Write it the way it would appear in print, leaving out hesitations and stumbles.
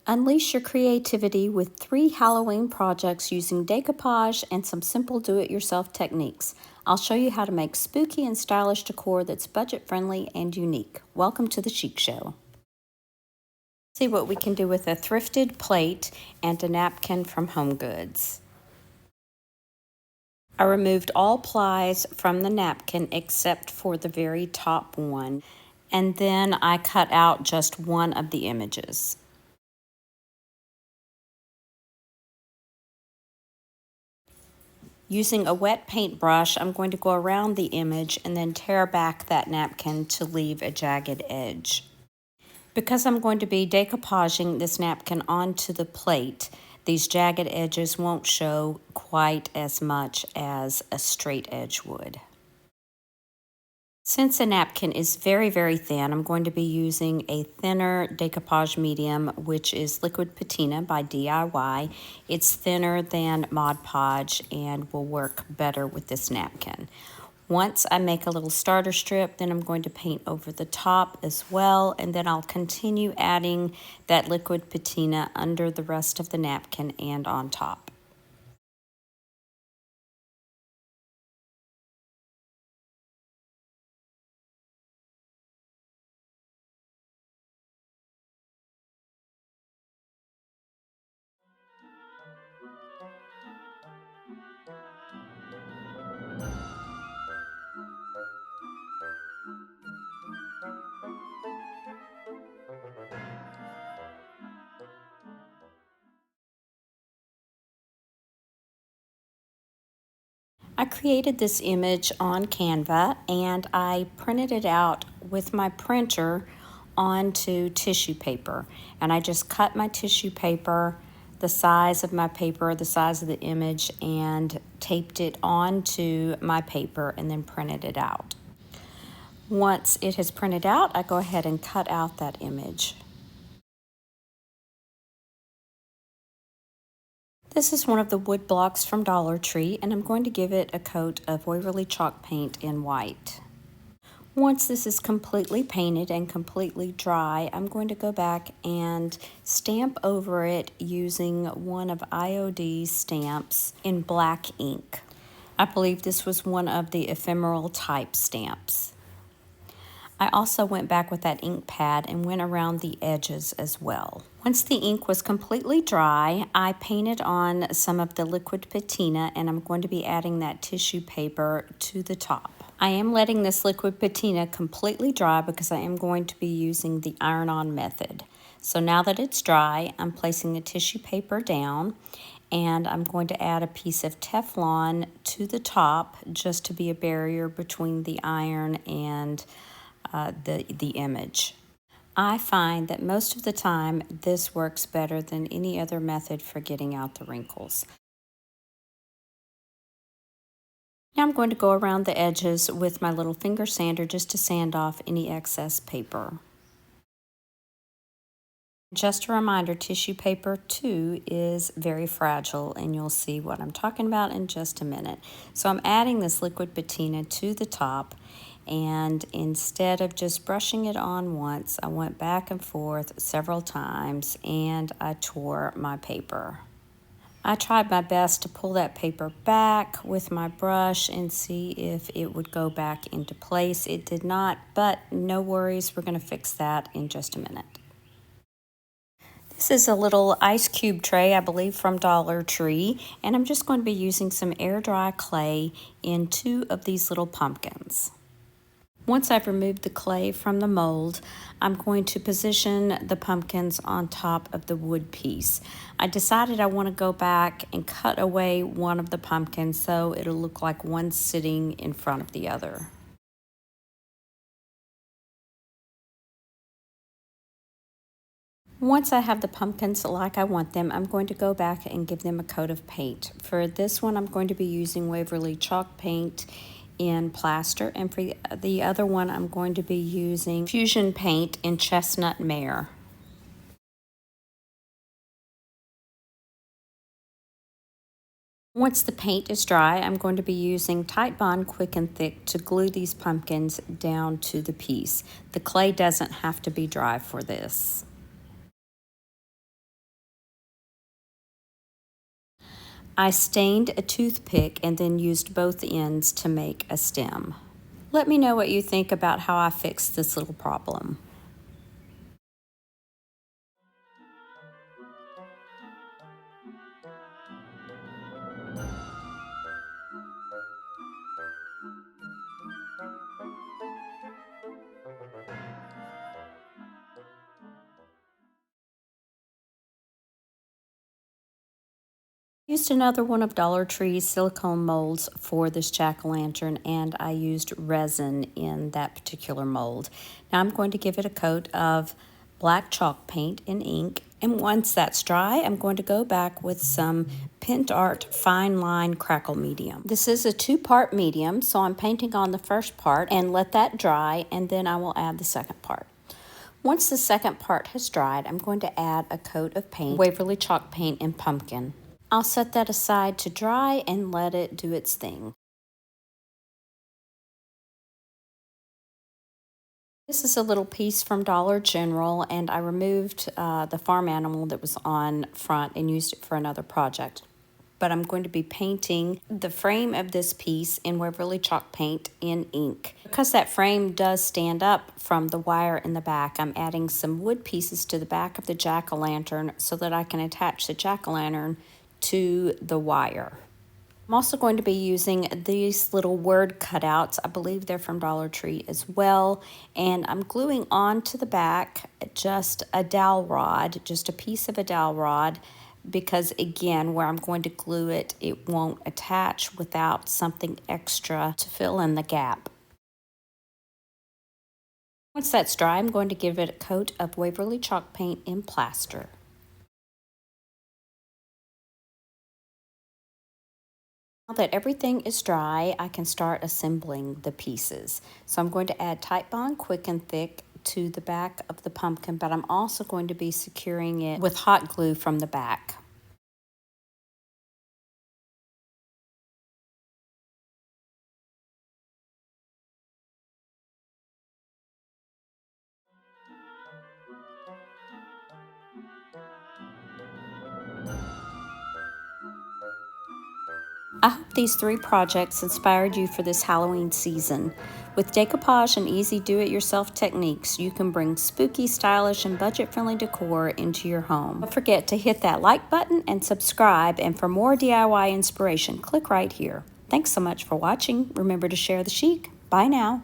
Unleash your creativity with 3 Halloween projects using decoupage and some simple do-it-yourself techniques. I'll show you how to make spooky and stylish decor that's budget-friendly and unique. Welcome to the Chic Show. See what we can do with a thrifted plate and a napkin from Home Goods. I removed all plies from the napkin except for the very top one, and then I cut out just one of the images. Using a wet paintbrush, I'm going to go around the image and then tear back that napkin to leave a jagged edge. Because I'm going to be decoupaging this napkin onto the plate, these jagged edges won't show quite as much as a straight edge would. Since a napkin is very, very thin, I'm going to be using a thinner decoupage medium, which is liquid patina by DIY. It's thinner than Mod Podge and will work better with this napkin. Once I make a little starter strip, then I'm going to paint over the top as well, and then I'll continue adding that liquid patina under the rest of the napkin and on top. I created this image on Canva and I printed it out with my printer onto tissue paper. And I just cut my tissue paper, the size of my paper, the size of the image, and taped it onto my paper and then printed it out. Once it has printed out, I go ahead and cut out that image. This is one of the wood blocks from Dollar Tree, and I'm going to give it a coat of Waverly chalk paint in white. Once this is completely painted and completely dry, I'm going to go back and stamp over it using one of IOD's stamps in black ink. I believe this was one of the ephemeral type stamps. I also went back with that ink pad and went around the edges as well. Once the ink was completely dry, I painted on some of the liquid patina, and I'm going to be adding that tissue paper to the top. I am letting this liquid patina completely dry because I am going to be using the iron-on method. So now that it's dry, I'm placing the tissue paper down, and I'm going to add a piece of Teflon to the top just to be a barrier between the iron and the image. I find that most of the time this works better than any other method for getting out the wrinkles. Now I'm going to go around the edges with my little finger sander just to sand off any excess paper. Just a reminder, tissue paper too is very fragile, and you'll see what I'm talking about in just a minute. So I'm adding this liquid patina to the top, and instead of just brushing it on once, I went back and forth several times and I tore my paper. I tried my best to pull that paper back with my brush and see if it would go back into place. It did not, but no worries, we're going to fix that in just a minute. This is a little ice cube tray, I believe from Dollar Tree, and I'm just going to be using some air dry clay in 2 of these little pumpkins. Once I've removed the clay from the mold, I'm going to position the pumpkins on top of the wood piece. I decided I want to go back and cut away one of the pumpkins so it'll look like one sitting in front of the other. Once I have the pumpkins like I want them, I'm going to go back and give them a coat of paint. For this one, I'm going to be using Waverly chalk paint in plaster, and for the other one, I'm going to be using fusion paint in chestnut mare. Once the paint is dry, I'm going to be using Titebond Quick and Thick to glue these pumpkins down to the piece. The clay doesn't have to be dry for this. I stained a toothpick and then used both ends to make a stem. Let me know what you think about how I fixed this little problem. Used another one of Dollar Tree's silicone molds for this jack-o'-lantern, and I used resin in that particular mold. Now I'm going to give it a coat of black chalk paint and ink, and once that's dry, I'm going to go back with some Pint Art Fine Line Crackle Medium. This is a 2-part medium, so I'm painting on the first part and let that dry, and then I will add the second part. Once the second part has dried, I'm going to add a coat of paint, Waverly Chalk Paint in Pumpkin. I'll set that aside to dry and let it do its thing. This is a little piece from Dollar General, and I removed the farm animal that was on front and used it for another project. But I'm going to be painting the frame of this piece in Waverly Chalk Paint in ink. Because that frame does stand up from the wire in the back, I'm adding some wood pieces to the back of the jack-o'-lantern so that I can attach the jack-o'-lantern to the wire. I'm also going to be using these little word cutouts. I believe they're from Dollar Tree as well. And I'm gluing onto the back just a dowel rod, just a piece of a dowel rod, because again, where I'm going to glue it, it won't attach without something extra to fill in the gap. Once that's dry, I'm going to give it a coat of Waverly Chalk Paint in plaster. Now that everything is dry, I can start assembling the pieces. So I'm going to add Titebond Quick and Thick to the back of the pumpkin, but I'm also going to be securing it with hot glue from the back. I hope these 3 projects inspired you for this Halloween season. With decoupage and easy do-it-yourself techniques, you can bring spooky, stylish, and budget-friendly decor into your home. Don't forget to hit that like button and subscribe, and for more DIY inspiration, click right here. Thanks so much for watching. Remember to share the chic. Bye now.